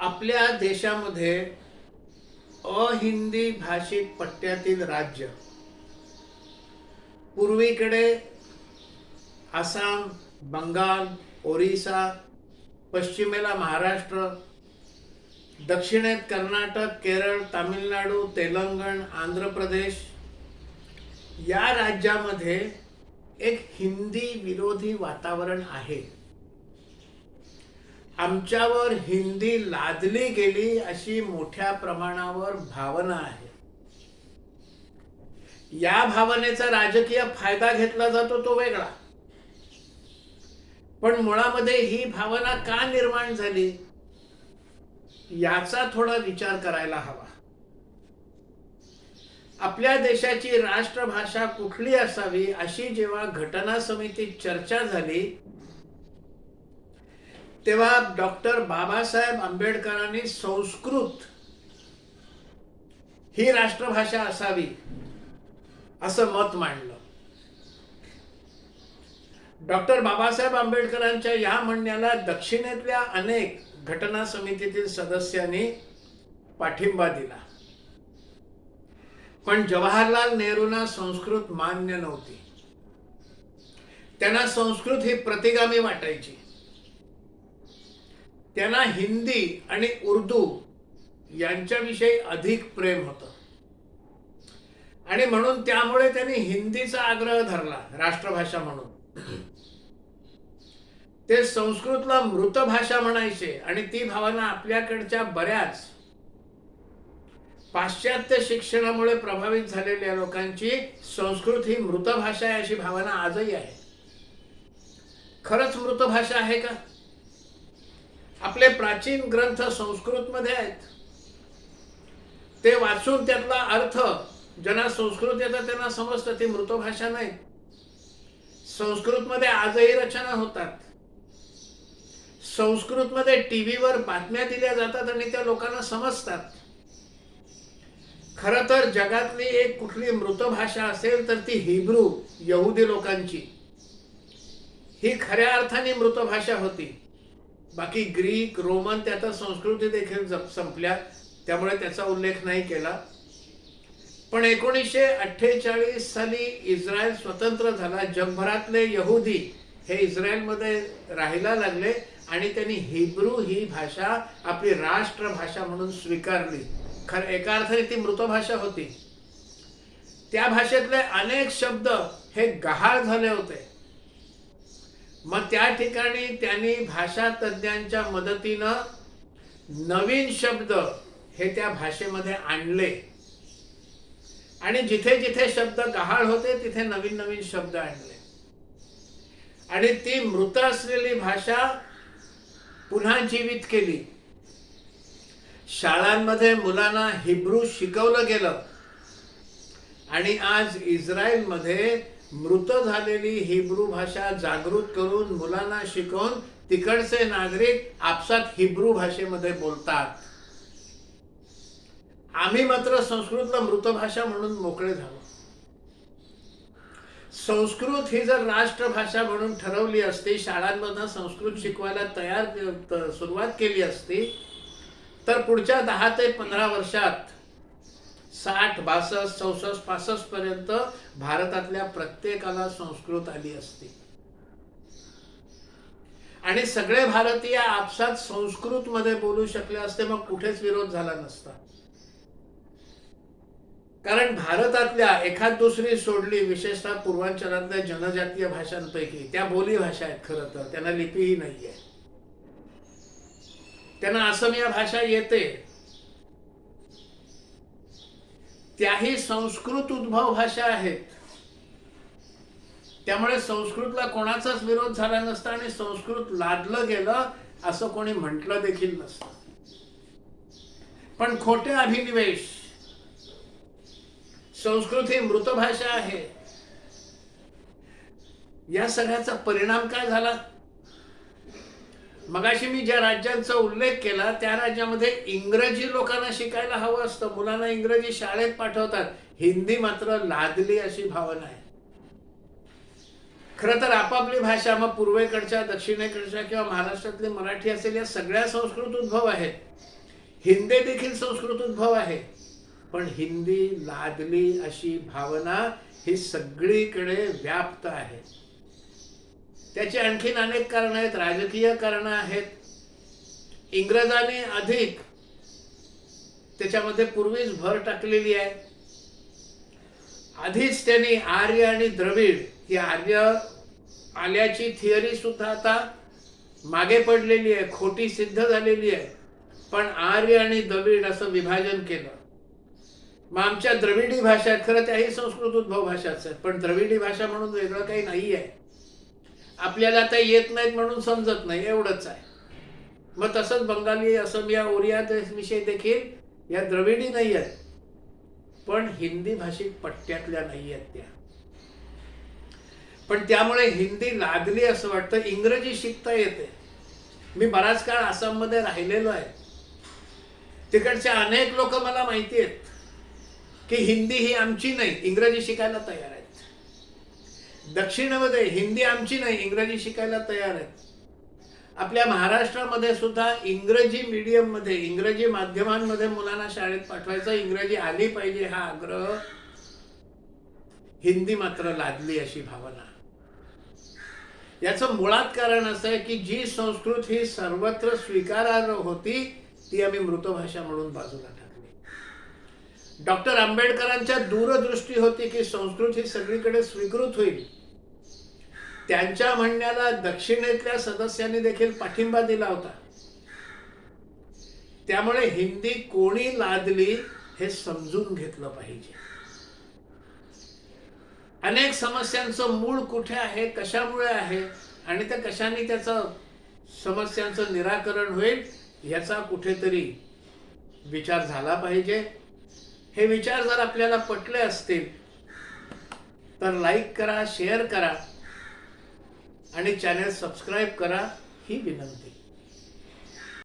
आपल्या देशामध्ये अहिंदी भाषिक पट्ट्यातील राज्य पूर्वीकडे आसाम, बंगाल, ओरिसा, पश्चिमेला महाराष्ट्र, दक्षिणेत कर्नाटक, केरळ, तामिळनाडू, तेलंगण, आंध्र प्रदेश या राज्यामध्ये एक हिंदी विरोधी वातावरण आहे. आमच्यावर हिंदी लादली गेली अशी मोठ्या प्रमाणावर भावना आहे. या भावनेचा राजकीय फायदा घेतला जातो तो वेगळा, पण मुळामध्ये ही भावना का निर्माण झाली याचा थोडा विचार करायला हवा. आपल्या देशाची राष्ट्रभाषा कुठली असावी अशी जेव्हा घटना समितीत चर्चा झाली तेव्हा डॉक्टर बाबासाहेब आंबेडकरांनी संस्कृत ही राष्ट्रभाषा असावी असं मत मांडलं. डॉक्टर बाबासाहेब आंबेडकरांच्या या म्हणण्याला दक्षिणेतल्या अनेक घटना समितीतील सदस्यांनी पाठिंबा दिला, पण जवाहरलाल नेहरूंना संस्कृत मान्य नव्हती. त्यांना संस्कृत ही प्रतिगामी वाटायची. त्यांना हिंदी आणि उर्दू यांच्याविषयी अधिक प्रेम होतं आणि म्हणून त्यामुळे त्यांनी हिंदीचा आग्रह धरला राष्ट्रभाषा म्हणून. ते संस्कृतला मृत भाषा म्हणायचे आणि ती भावना आपल्याकडच्या बऱ्याच पाश्चात्य शिक्षणामुळे प्रभावित झालेल्या लोकांची संस्कृत ही मृत भाषा आहे अशी भावना आजही आहे. खरंच मृत भाषा आहे का? आपले प्राचीन ग्रंथ संस्कृतमध्ये आहेत. ते वाचून त्यातला अर्थ ज्यांना संस्कृत येतं त्यांना समजतं. ती मृत भाषा नाही. संस्कृतमध्ये आजही रचना होतात. संस्कृतमध्ये टीव्हीवर बातम्या दिल्या जातात आणि त्या लोकांना समजतात. खरं तर जगातली एक कुठली मृत भाषा असेल तर ती हिब्रू यहुदी लोकांची ही खऱ्या अर्थाने मृत भाषा होती. बाकी ग्रीक, रोमन त्याचा संस्कृती देखील संपल्या, त्यामुळे त्याचा उल्लेख नाही केला. पण 1948 साली इस्रायल स्वतंत्र झाला. जगभरातले यहुदी हे इस्रायलमध्ये राहायला लागले आणि त्यांनी हिब्रू ही भाषा आपली राष्ट्रभाषा म्हणून स्वीकारली. एका अर्थाने ती मृत भाषा होती. त्या भाषेतले अनेक शब्द हे गहाळ झाले होते. मग त्या ठिकाणी त्यांनी भाषा तज्ञांच्या मदतीनं नवीन शब्द हे त्या भाषेमध्ये आणले आणि जिथे जिथे शब्द गहाळ होते तिथे नवीन नवीन शब्द आणले आणि ती मृत असलेली भाषा पुन्हा जीवित केली. शाळांमध्ये मुलांना हिब्रू शिकवलं गेलं आणि आज इस्रायलमध्ये मृत झालेली हिब्रू भाषा जागृत करून मुलांना शिकवून तिकडचे नागरिक आपसात हिब्रू भाषेमध्ये बोलतात. आम्ही मात्र संस्कृतला मृत भाषा म्हणून मोकळे झालो. संस्कृत ही जर राष्ट्रभाषा म्हणून ठरवली असती, शाळांमध्ये संस्कृत शिकवायला सुरुवात केली असती तर पुढच्या 10 ते 15 वर्षात 60, 62, 64, 65 पर्यंत भारतातल्या प्रत्येकाला संस्कृत आली असती आणि सगळे भारतीय आपसात संस्कृत मध्ये बोलू शकले असते. मग कुठेच विरोध झाला नसता. कारण भारतातल्या एखाद दुसरी सोडली, विशेषतः पूर्वांचलातल्या जनजातीय भाषांपैकी त्या बोली भाषा आहेत. खरं तर त्यांना लिपीही नाहीये. त्यांना असमिया भाषा येते. त्याही संस्कृत उद्भव भाषा आहेत. त्यामुळे संस्कृतला कोणाचाच विरोध झाला नसता आणि संस्कृत लादलं गेलं असं कोणी म्हटलं देखील नसतं. पण खोटे अभिनिवेश, संस्कृत ही मृत भाषा आहे, या सगळ्याचा परिणाम काय झाला? मगाशी मी ज्या राज्यांचा उल्लेख केला त्या राज्यामध्ये इंग्रजी लोकांना शिकायला हवं असतं. मुलांना इंग्रजी शाळेत पाठवतात. हिंदी मात्र लादली अशी भावना आहे. खरं तर आपापली भाषा, मग पूर्वेकडच्या, दक्षिणेकडच्या किंवा महाराष्ट्रातली मराठी असेल, या सगळ्या संस्कृत उद्भव आहेत. हिंदी देखील संस्कृत उद्भव आहे. पण हिंदी लादली अशी भावना ही सगळीकडे व्याप्त आहे. त्याची आणखीन अनेक कारणं आहेत, राजकीय कारणं आहेत. इंग्रजांनी अधिक त्याच्यामध्ये पूर्वीच भर टाकलेली आहे. आधीच त्यांनी आर्य आणि द्रविड ही आर्य आल्याची थिअरी सुद्धा आता मागे पडलेली आहे, खोटी सिद्ध झालेली आहे. पण आर्य आणि द्रविड असं विभाजन केलं. मग आमच्या द्रविडी भाषा आहेत, खरं त्याही संस्कृत उद्भव भाषाच आहेत, पण द्रविडी भाषा म्हणून वेगळं काही नाही आहे. आपल्याला त्या येत नाहीत म्हणून समजत नाही, एवढंच आहे. मग तसंच बंगाली, असमिया, ओरिया विषय देखील या द्रविडी नाही आहेत, पण हिंदी भाषिक पट्ट्यातल्या नाही आहेत त्या. पण त्यामुळे हिंदी लादली असं वाटतं. इंग्रजी शिकता येते. मी बराच काळ आसाममध्ये राहिलेलो आहे. तिकडचे अनेक लोक मला माहिती आहेत की हिंदी ही आमची नाही, इंग्रजी शिकायला तयार आहेत. दक्षिणेमध्ये हिंदी आमची नाही, इंग्रजी शिकायला तयार आहेत. आपल्या महाराष्ट्रामध्ये सुद्धा इंग्रजी मीडियममध्ये, इंग्रजी माध्यमांमध्ये मुलांना शाळेत पाठवायचं, इंग्रजी आली पाहिजे हा आग्रह. हिंदी मात्र लादली अशी भावना. याचं मुळात कारण असं आहे की जी संस्कृत ही सर्वत्र स्वीकारार्ह होती ती आम्ही मृतभाषा म्हणून बाजूला टाकली. डॉक्टर आंबेडकरांच्या दूरदृष्टी होती की संस्कृत ही सगळीकडे स्वीकृत होईल. त्यांच्या म्हणण्याला दक्षिणेतल्या सदस्यांनी देखील पाठिंबा दिला होता. त्यामुळे हिंदी कोणी लादली हे समजून घेतलं पाहिजे. अनेक समस्यांचं मूळ कुठे आहे, कशामुळे आहे आणि त्या कशाने त्याचं समस्यांचं निराकरण होईल याचा कुठेतरी विचार झाला पाहिजे. हे विचार जर आपल्याला पटले असतील तर लाईक करा, शेअर करा आणि चॅनल सबस्क्राईब करा ही विनंती.